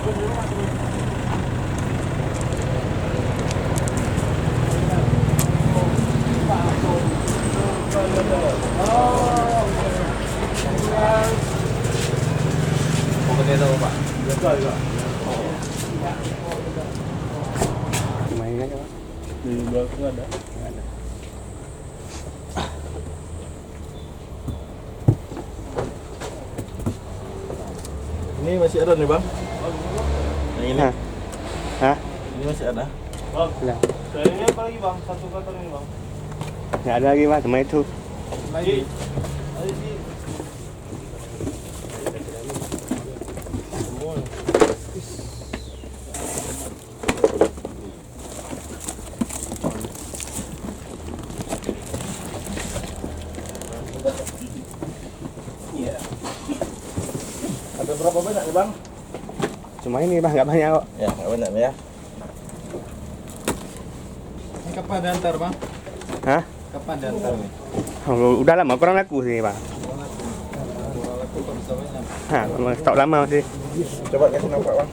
Potato Pak. Biasa juga. Mainnya Pak. Di belakang ada. Ada. Ini masih ada nih bang. Yang ini. Hah? Ini masih ada. Bang, Lah. sayangnya apa lagi bang? Satu karton ini bang. Nggak ada lagi Pak, cuma itu. Lagi. Ada di. Iya. Ada berapa banyak nih bang? Cuma ini Pak, nggak banyak kok. Ya nggak banyak nih ya. Ini kapan diantar bang? Hah? Kapan diantar nih? Oh, udah lama kurang laku sih Pak. Hah, memang stok lama masih. Coba kasih nampak bang.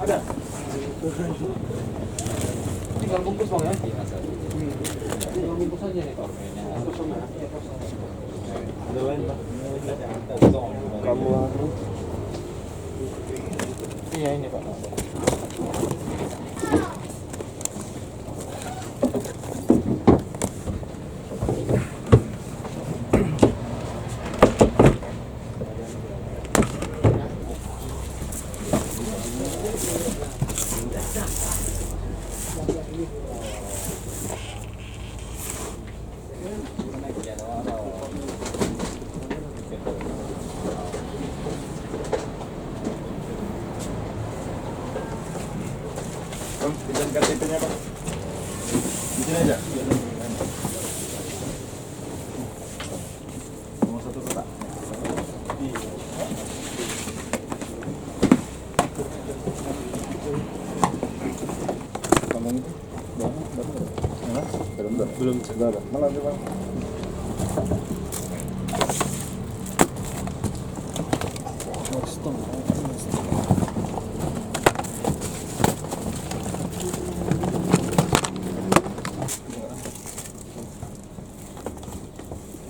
Ada. Tinggal bungkus bang ya? Tinggal bungkus aja nih. Ada lain bang? Kamu Iya ini pak. bang, pinjam KTP-nya bang. Di sini aja. Mau satu kotak. Kamu itu belum sudah ada. Malah ada bang.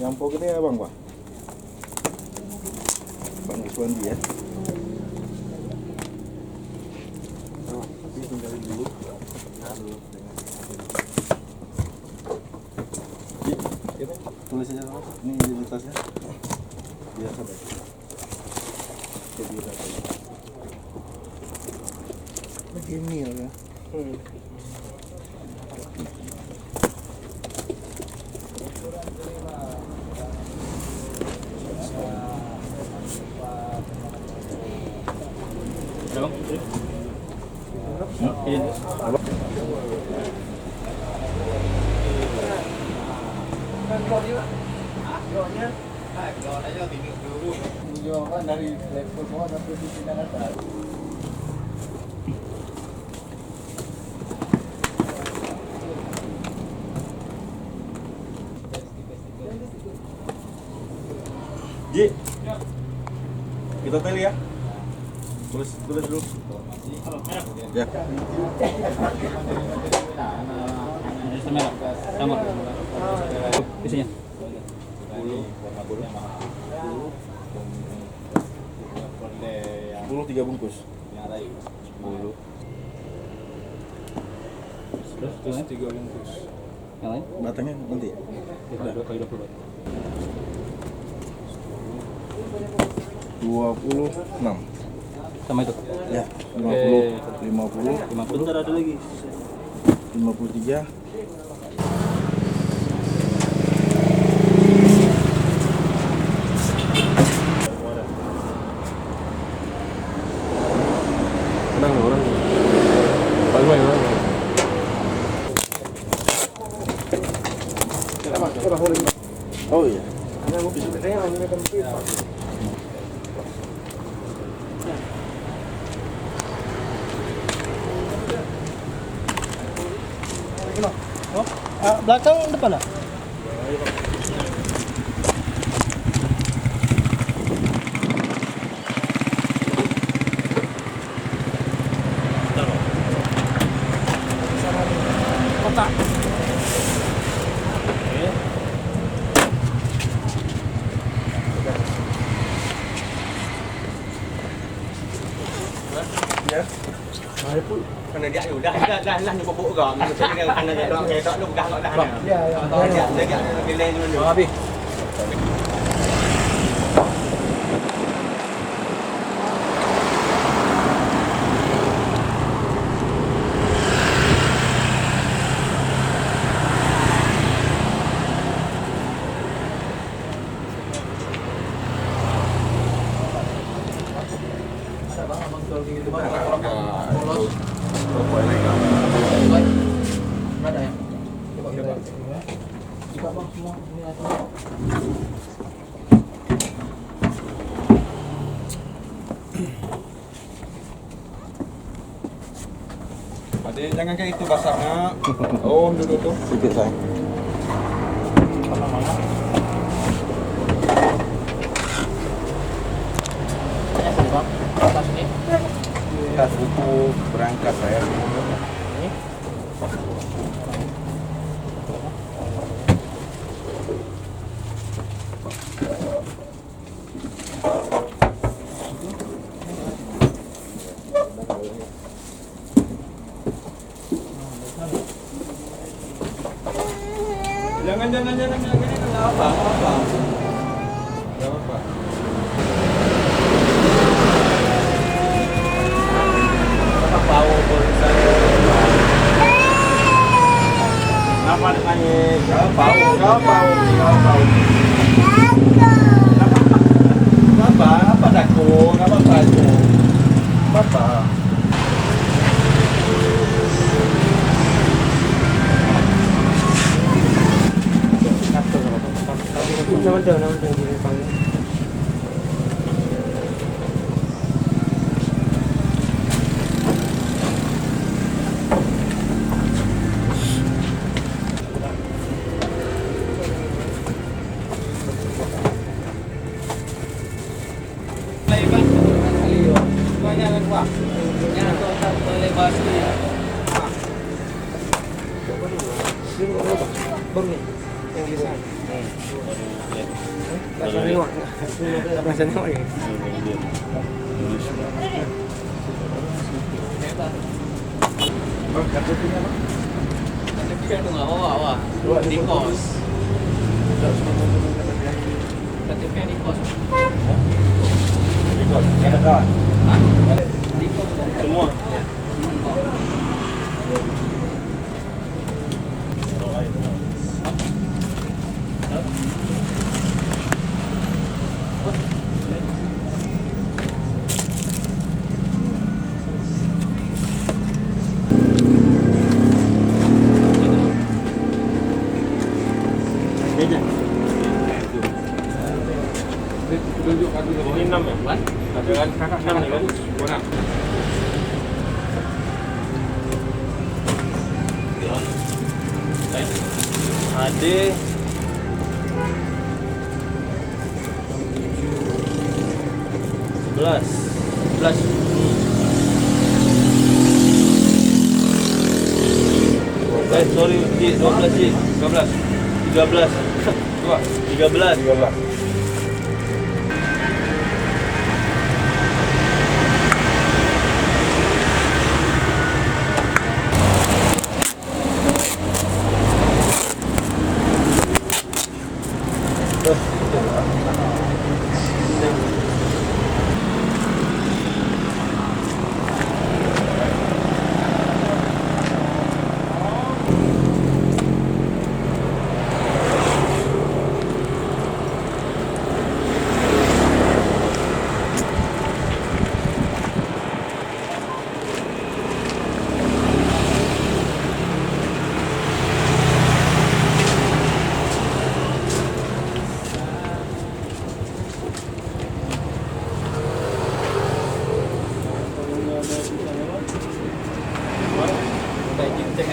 Yang pokoknya ya bang, Bang Uswandi ya. Tinggalin dulu. Tulis aja bang. Ini identitasnya. Biasa deh. Begini ya. Dari level bawah sampai di sini atas. Ji, kita teli ya. Tulis dulu. Ya. Sama. Isinya. 10 3 bungkus. 10. Terus 3 bungkus. Yang lain? Batangnya nanti ya. 2 26. sama itu. Ya, 50. 50. 50. Bentar ada lagi. 53. orang. Bye. Oh iya. Belakang depan lah. Kotak. Kena dia dah ni bobok gam. Macam ni kena dia dok ketok lu dah dah. Ya, ya. Dia bila ni dulu. Habis. Ada ya? Coba kita buka bang semua ini ada. Adik jangan kayak itu basahnya. Oh, duduk tuh. Sedikit saya. Tas buku berangkat saya. Jangan enggak apa. Enggak apa. Bau bosan. Apa namanya? Kau bau. Apa daku? Apa baju? Apa? Nama dia panggil. Baru nih yang di sana. Bahasa nengok ya. KTP tu nggak bawa. Di kos. KTP di kos. Ada kawan. Di kos. Semua. Tunjuk kaki ini 6 ya? Ada kan? 6 nih kan? Kurang. Ade 11 sorry, 12 Cik 13 Coba 13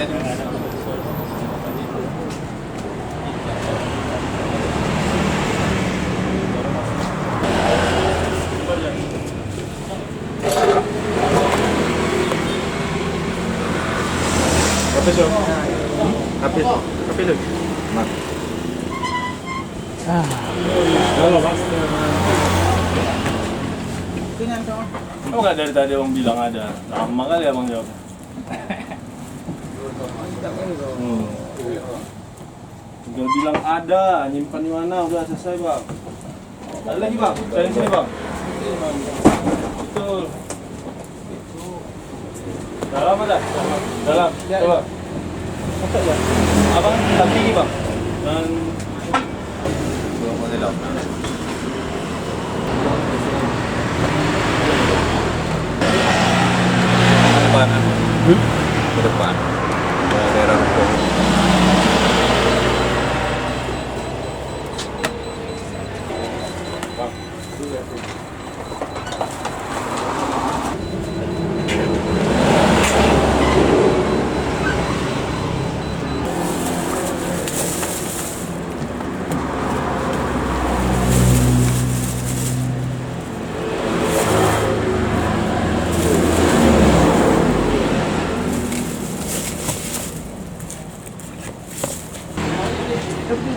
Habis loh. Habis. Habis loh. Mak. Oh nggak dari tadi abang bilang ada. Lama kali abang jawab. Udah bilang ada, nyimpan di mana udah selesai bang. Ada lagi bang, dari sini bang. Betul. Dalam ada? Dalam. Coba. Abang tapi ini bang. Dan belum mau dalam. Depan. Ke depan. Daerah hukum.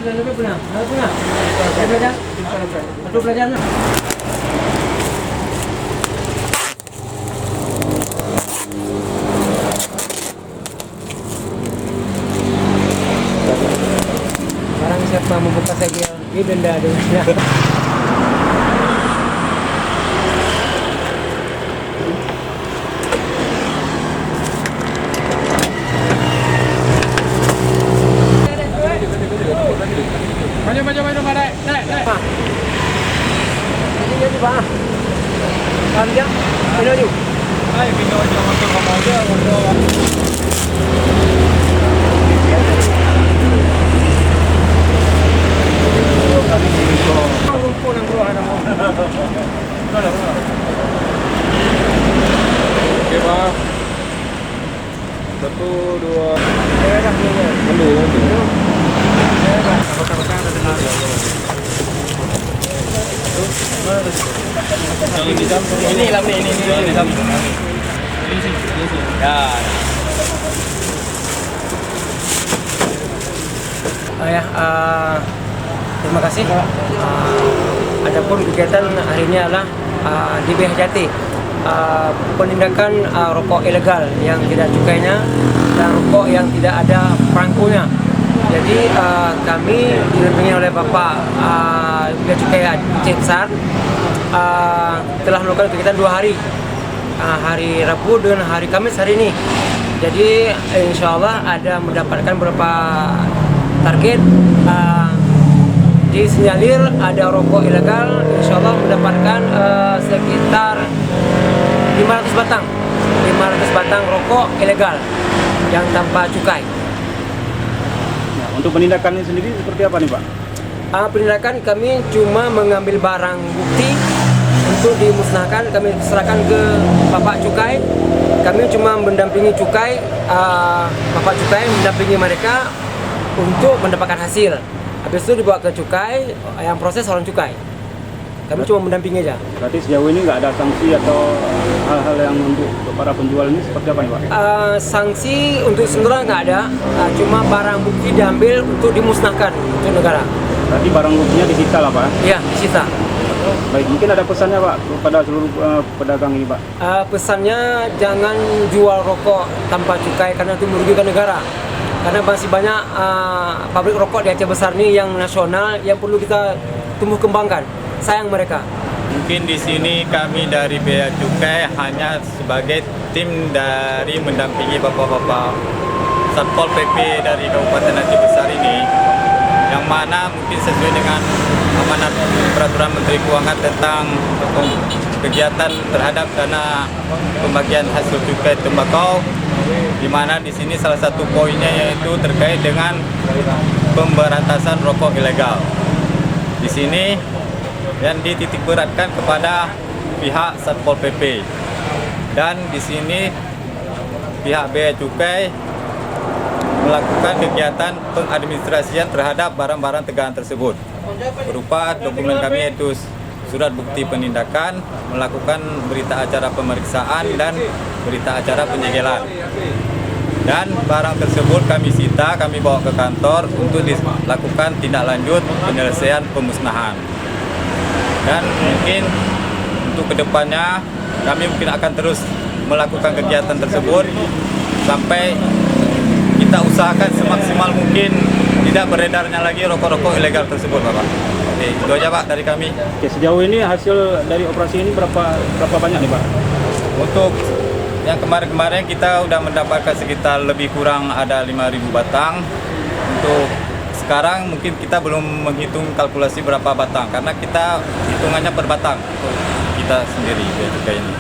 Lebih pernah. Saya belajar. Untuk belajar. Barang siapa membuka segel, ini denda denda. Maju, naik. Ini Pak. Panjang. Maju. Ay, bino aja masuk kamu aja. Oke bang. 1, 2. Ambil. Yang ini jam ini lah ini jam ini sih ya. Terima kasih. Adapun kegiatan hari ini adalah di BH Jati penindakan rokok ilegal yang tidak cukainya dan rokok yang tidak ada perangkonya. Jadi kami didampingi oleh Bapak Bea Cukai Aceh Besar telah melakukan kegiatan 2 hari, hari Rabu dan hari Kamis hari ini. Jadi insya Allah ada mendapatkan beberapa target. Disinyalir ada rokok ilegal, insya Allah mendapatkan sekitar 500 batang rokok ilegal yang tanpa cukai. Untuk penindakan ini sendiri seperti apa nih Pak? Penindakan kami cuma mengambil barang bukti untuk dimusnahkan, kami serahkan ke Bapak Cukai. Kami cuma mendampingi Cukai, Bapak Cukai mendampingi mereka untuk mendapatkan hasil. Habis itu dibawa ke Cukai, yang proses orang Cukai. Kami cuma mendampingi aja. Berarti sejauh ini nggak ada sanksi atau hal-hal yang untuk para penjual ini seperti apa nih Pak? Sanksi untuk sementara nggak ada, cuma barang bukti diambil untuk dimusnahkan untuk negara. Berarti barang buktinya disita lah Pak? Iya, disita. Baik, mungkin ada pesannya Pak kepada seluruh pedagang ini Pak? Pesannya jangan jual rokok tanpa cukai karena itu merugikan negara. Karena masih banyak pabrik rokok di Aceh Besar ini yang nasional yang perlu kita tumbuh kembangkan. Sayang mereka. Mungkin di sini kami dari Bea Cukai hanya sebagai tim dari mendampingi bapak-bapak Satpol PP dari Kabupaten Aceh Besar ini, yang mana mungkin sesuai dengan amanat Peraturan Menteri Keuangan tentang kegiatan terhadap dana pembagian hasil cukai tembakau, di mana di sini salah satu poinnya yaitu terkait dengan pemberantasan rokok ilegal. Di sini yang dititik beratkan kepada pihak Satpol PP, dan di sini pihak Bea Cukai melakukan kegiatan pengadministrasian terhadap barang-barang tegangan tersebut berupa dokumen kami yaitu surat bukti penindakan, melakukan berita acara pemeriksaan dan berita acara penyegelan. Dan barang tersebut kami sita, kami bawa ke kantor untuk dilakukan tindak lanjut penyelesaian pemusnahan. Dan mungkin untuk kedepannya kami mungkin akan terus melakukan kegiatan tersebut sampai kita usahakan semaksimal mungkin tidak beredarnya lagi rokok-rokok ilegal tersebut, Bapak. Oke, itu aja Pak dari kami. Oke, sejauh ini hasil dari operasi ini berapa banyak nih Pak? Untuk yang kemarin-kemarin kita udah mendapatkan sekitar lebih kurang ada 5.000 batang. Untuk sekarang mungkin kita belum menghitung kalkulasi berapa batang karena kita hitungannya per batang untuk kita sendiri bea cukai ini.